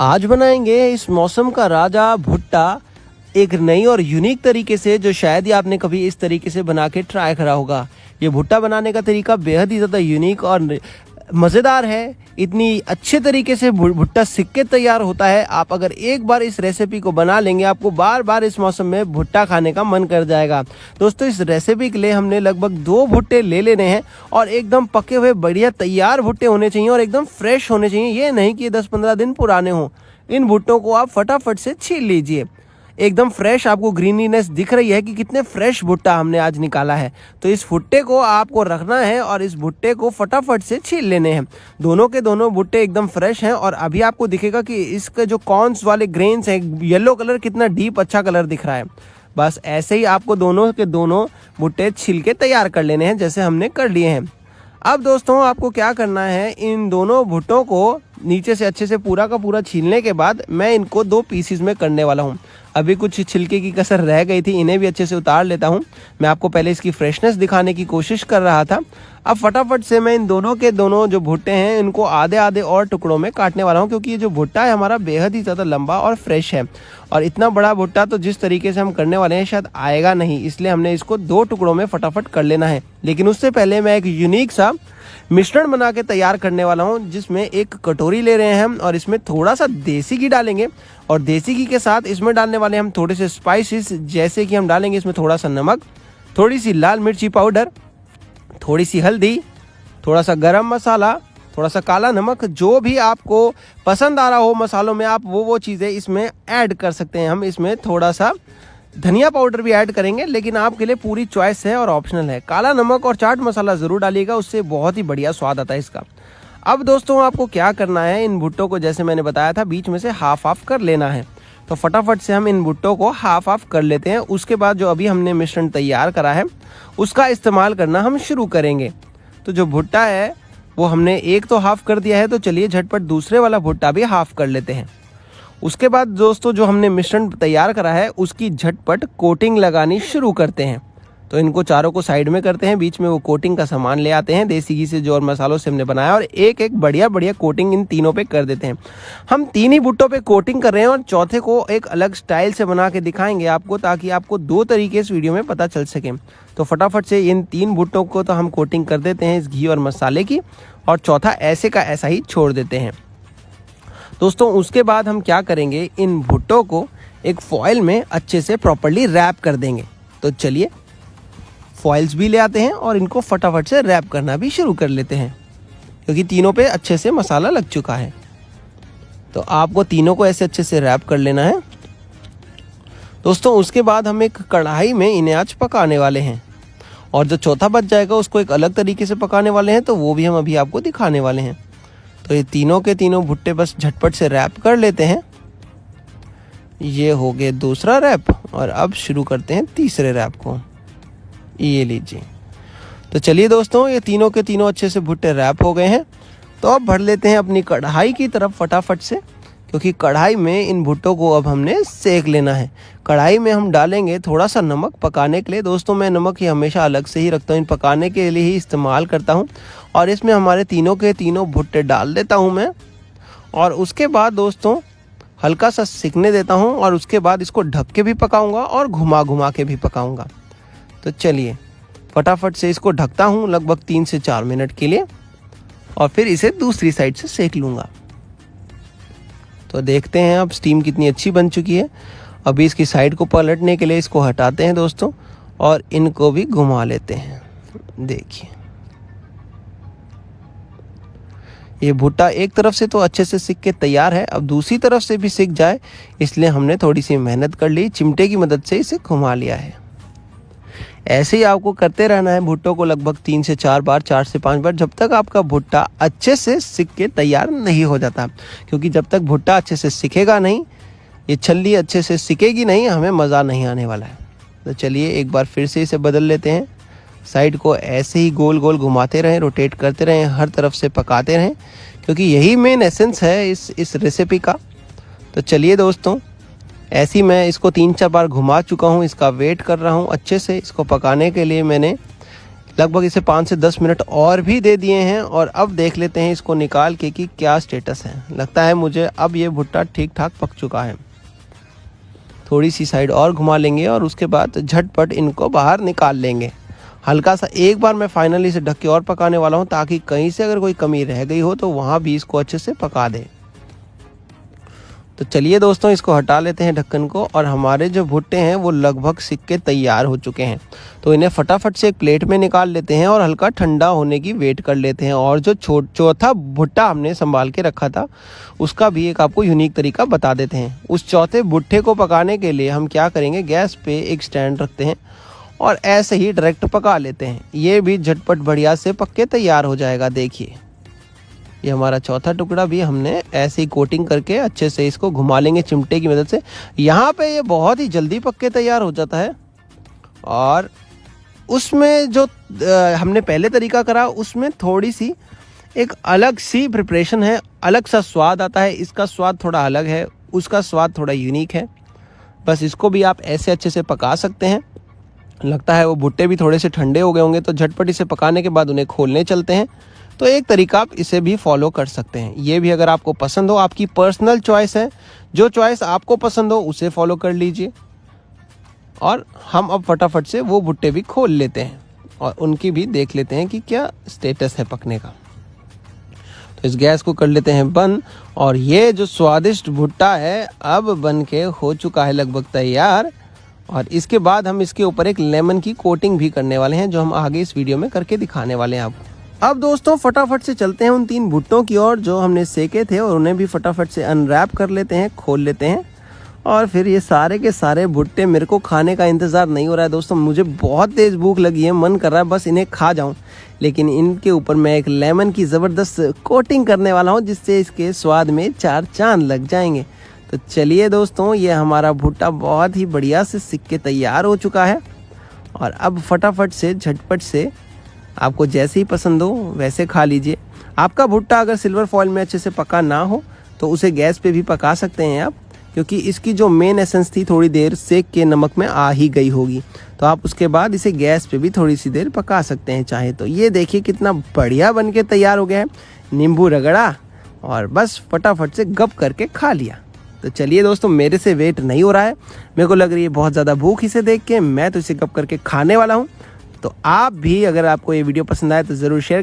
आज बनाएंगे इस मौसम का राजा भुट्टा एक नई और यूनिक तरीके से, जो शायद ही आपने कभी इस तरीके से बना के ट्राई करा होगा। ये भुट्टा बनाने का तरीका बेहद ही ज़्यादा यूनिक और मज़ेदार है। इतनी अच्छे तरीके से भुट्टा सिक के तैयार होता है। आप अगर एक बार इस रेसिपी को बना लेंगे, आपको बार बार इस मौसम में भुट्टा खाने का मन कर जाएगा। दोस्तों, इस रेसिपी के लिए हमने लगभग 2 भुट्टे ले लेने हैं और एकदम पके हुए बढ़िया तैयार भुट्टे होने चाहिए और एकदम फ्रेश होने चाहिए। ये नहीं कि 10-15 दिन पुराने हों। इन भुट्टों को आप फटाफट से छील लीजिए। एकदम फ्रेश आपको ग्रीनीनेस दिख रही है कि कितने फ्रेश भुट्टा हमने आज निकाला है। तो इस भुट्टे को आपको रखना है और इस भुट्टे को फटाफट से छील लेने हैं। दोनों के दोनों भुट्टे एकदम फ्रेश हैं और अभी आपको दिखेगा कि इसके जो कॉर्न्स वाले ग्रेन्स हैं, येलो कलर कितना डीप अच्छा कलर दिख रहा है। बस ऐसे ही आपको दोनों के दोनों भुट्टे छील के तैयार कर लेने हैं, जैसे हमने कर लिए हैं। अब दोस्तों, आपको क्या करना है, इन दोनों भुट्टों को नीचे से अच्छे से पूरा का पूरा छीलने के बाद मैं इनको 2 पीसीज में करने वाला हूँ। अभी कुछ छिलके की कसर रह गई थी, इन्हें भी अच्छे से उतार लेता हूँ। मैं आपको पहले इसकी फ्रेशनेस दिखाने की कोशिश कर रहा था। अब फटाफट से मैं इन दोनों के दोनों जो भुट्टे हैं, इनको आधे आधे और टुकड़ों में काटने वाला हूँ, क्योंकि ये जो भुट्टा है हमारा बेहद ही ज़्यादा लंबा और फ्रेश है और इतना बड़ा भुट्टा तो जिस तरीके से हम करने वाले हैं शायद आएगा नहीं। इसलिए हमने इसको 2 टुकड़ों में फटाफट कर लेना है। लेकिन उससे पहले मैं एक यूनिक सा मिश्रण बना के तैयार करने वाला हूं, जिसमें एक कटोरी ले रहे हैं हम और इसमें थोड़ा सा देसी घी डालेंगे और देसी घी के साथ इसमें डालने वाले हम थोड़े से स्पाइसेस, जैसे कि हम डालेंगे इसमें थोड़ा सा नमक, थोड़ी सी लाल मिर्ची पाउडर, थोड़ी सी हल्दी, थोड़ा सा गरम मसाला, थोड़ा सा काला नमक। जो भी आपको पसंद आ रहा हो मसालों में, आप वो चीज़ें इसमें ऐड कर सकते हैं। हम इसमें थोड़ा सा धनिया पाउडर भी ऐड करेंगे, लेकिन आपके लिए पूरी चॉइस है और ऑप्शनल है। काला नमक और चाट मसाला ज़रूर डालिएगा, उससे बहुत ही बढ़िया स्वाद आता है इसका। अब दोस्तों, आपको क्या करना है, इन भुट्टों को जैसे मैंने बताया था बीच में से हाफ हाफ कर लेना है। तो फटाफट से हम इन भुट्टों को हाफ हाफ कर लेते हैं। उसके बाद जो अभी हमने मिश्रण तैयार करा है उसका इस्तेमाल करना हम शुरू करेंगे। तो जो भुट्टा है वो हमने एक तो हाफ कर दिया है, तो चलिए झटपट दूसरे वाला भुट्टा भी हाफ कर लेते हैं। उसके बाद दोस्तों, जो हमने मिश्रण तैयार करा है उसकी झटपट कोटिंग लगानी शुरू करते हैं। तो इनको चारों को साइड में करते हैं, बीच में वो कोटिंग का सामान ले आते हैं देसी घी से जो और मसालों से हमने बनाया, और एक एक बढ़िया बढ़िया कोटिंग इन तीनों पे कर देते हैं। हम 3 ही भुट्टों पे कोटिंग कर रहे हैं और चौथे को एक अलग स्टाइल से बना के दिखाएंगे आपको, ताकि आपको 2 तरीके इस वीडियो में पता चल सके। तो फटाफट से इन 3 भुट्टों को तो हम कोटिंग कर देते हैं इस घी और मसाले की, और चौथा ऐसे का ऐसा ही छोड़ देते हैं। दोस्तों, उसके बाद हम क्या करेंगे, इन भुट्टों को एक फॉइल में अच्छे से प्रॉपर्ली रैप कर देंगे। तो चलिए फॉइल्स भी ले आते हैं और इनको फटाफट से रैप करना भी शुरू कर लेते हैं, क्योंकि तीनों पे अच्छे से मसाला लग चुका है। तो आपको तीनों को ऐसे अच्छे से रैप कर लेना है। दोस्तों, उसके बाद हम एक कढ़ाई में इन्हें आज पकाने वाले हैं, और जो चौथा बच जाएगा उसको एक अलग तरीके से पकाने वाले हैं, तो वो भी हम अभी आपको दिखाने वाले हैं। तो ये तीनों के तीनों भुट्टे बस झटपट से रैप कर लेते हैं। ये हो गए दूसरा रैप, और अब शुरू करते हैं तीसरे रैप को। ये लीजिए। तो चलिए दोस्तों, ये तीनों के तीनों अच्छे से भुट्टे रैप हो गए हैं। तो अब बढ़ लेते हैं अपनी कढ़ाई की तरफ फटाफट से, क्योंकि कढ़ाई में इन भुट्टों को अब हमने सेक लेना है। कढ़ाई में हम डालेंगे थोड़ा सा नमक पकाने के लिए। दोस्तों, मैं नमक ही हमेशा अलग से ही रखता हूँ, इन पकाने के लिए ही इस्तेमाल करता हूँ। और इसमें हमारे तीनों के तीनों भुट्टे डाल देता हूँ मैं, और उसके बाद दोस्तों हल्का सा सिकने देता हूँ, और उसके बाद इसको ढक के भी पकाऊँगा और घुमा घुमा के भी पकाऊँगा। तो चलिए फटाफट से इसको ढकता हूँ लगभग 3 से 4 मिनट के लिए, और फिर इसे दूसरी साइड से सेक लूँगा। तो देखते हैं अब स्टीम कितनी अच्छी बन चुकी है। अभी इसकी साइड को पलटने के लिए इसको हटाते हैं दोस्तों, और इनको भी घुमा लेते हैं। देखिए, ये भुट्टा एक तरफ से तो अच्छे से सिक के तैयार है, अब दूसरी तरफ से भी सिक जाए इसलिए हमने थोड़ी सी मेहनत कर ली, चिमटे की मदद से इसे घुमा लिया है। ऐसे ही आपको करते रहना है भुट्टों को लगभग 3 से 4 बार, 4 से 5 बार, जब तक आपका भुट्टा अच्छे से सिक के तैयार नहीं हो जाता। क्योंकि जब तक भुट्टा अच्छे से सिकेगा नहीं, ये छल्ली अच्छे से सिकेगी नहीं, हमें मज़ा नहीं आने वाला है। तो चलिए एक बार फिर से इसे बदल लेते हैं। साइड को ऐसे ही गोल गोल घुमाते रहें, रोटेट करते रहें, हर तरफ से पकाते रहें, क्योंकि यही मेन एसेंस है इस रेसिपी का। तो चलिए दोस्तों, ऐसे ही मैं इसको 3-4 बार घुमा चुका हूँ, इसका वेट कर रहा हूँ अच्छे से। इसको पकाने के लिए मैंने लगभग इसे 5 से 10 मिनट और भी दे दिए हैं और अब देख लेते हैं इसको निकाल के कि क्या स्टेटस है। लगता है मुझे अब ये भुट्टा ठीक ठाक पक चुका है। थोड़ी सी साइड और घुमा लेंगे और उसके बाद झटपट इनको बाहर निकाल लेंगे। हल्का सा एक बार मैं फाइनली इसे ढक के और पकाने वाला हूँ, ताकि कहीं से अगर कोई कमी रह गई हो तो वहाँ भी इसको अच्छे से पका दे। तो चलिए दोस्तों, इसको हटा लेते हैं ढक्कन को और हमारे जो भुट्टे हैं वो लगभग सिक के तैयार हो चुके हैं। तो इन्हें फटाफट से एक प्लेट में निकाल लेते हैं और हल्का ठंडा होने की वेट कर लेते हैं। और जो चौथा भुट्टा हमने संभाल के रखा था उसका भी एक आपको यूनिक तरीका बता देते हैं। उस चौथे भुट्टे को पकाने के लिए हम क्या करेंगे, गैस पे एक स्टैंड रखते हैं और ऐसे ही डायरेक्ट पका लेते हैं। ये भी झटपट बढ़िया से पक के तैयार हो जाएगा। देखिए, ये हमारा चौथा टुकड़ा भी हमने ऐसे ही कोटिंग करके अच्छे से इसको घुमा लेंगे चिमटे की मदद से। यहाँ पे ये बहुत ही जल्दी पक के तैयार हो जाता है। और उसमें जो हमने पहले तरीका करा उसमें थोड़ी सी एक अलग सी प्रिपरेशन है, अलग सा स्वाद आता है। इसका स्वाद थोड़ा अलग है, उसका स्वाद थोड़ा यूनिक है। बस इसको भी आप ऐसे अच्छे से पका सकते हैं। लगता है वो भुट्टे भी थोड़े से ठंडे हो गए होंगे, तो झटपट इसे पकाने के बाद उन्हें खोलने चलते हैं। तो एक तरीका आप इसे भी फॉलो कर सकते हैं। ये भी अगर आपको पसंद हो, आपकी पर्सनल चॉइस है, जो चॉइस आपको पसंद हो उसे फॉलो कर लीजिए। और हम अब फटाफट से वो भुट्टे भी खोल लेते हैं और उनकी भी देख लेते हैं कि क्या स्टेटस है पकने का। तो इस गैस को कर लेते हैं बंद और ये जो स्वादिष्ट भुट्टा है अब बन के हो चुका है लगभग तैयार। और इसके बाद हम इसके ऊपर एक लेमन की कोटिंग भी करने वाले हैं, जो हम आगे इस वीडियो में करके दिखाने वाले हैं आपको। अब दोस्तों फटाफट से चलते हैं उन 3 भुट्टों की ओर जो हमने सेके थे और उन्हें भी फटाफट से अनरैप कर लेते हैं, खोल लेते हैं। और फिर ये सारे के सारे भुट्टे, मेरे को खाने का इंतज़ार नहीं हो रहा है दोस्तों। मुझे बहुत तेज़ भूख लगी है, मन कर रहा है बस इन्हें खा जाऊं। लेकिन इनके ऊपर मैं एक लेमन की ज़बरदस्त कोटिंग करने वाला हूं, जिससे इसके स्वाद में 4 चांद लग जाएंगे। तो चलिए दोस्तों, ये हमारा भुट्टा बहुत ही बढ़िया से सिक के तैयार हो चुका है। और अब फटाफट से झटपट से आपको जैसे ही पसंद हो वैसे खा लीजिए। आपका भुट्टा अगर सिल्वर फॉइल में अच्छे से पका ना हो तो उसे गैस पे भी पका सकते हैं आप, क्योंकि इसकी जो मेन एसेंस थी थोड़ी देर सेक के नमक में आ ही गई होगी। तो आप उसके बाद इसे गैस पे भी थोड़ी सी देर पका सकते हैं चाहे तो। ये देखिए कितना बढ़िया बन के तैयार हो गया है। नींबू रगड़ा और बस फटाफट से गप करके खा लिया। तो चलिए दोस्तों, मेरे से वेट नहीं हो रहा है, मेरे को लग रही है बहुत ज़्यादा भूख इसे देख के। मैं तो इसे गप करके खाने वाला हूँ। तो आप भी, अगर आपको ये वीडियो पसंद आए तो ज़रूर शेयर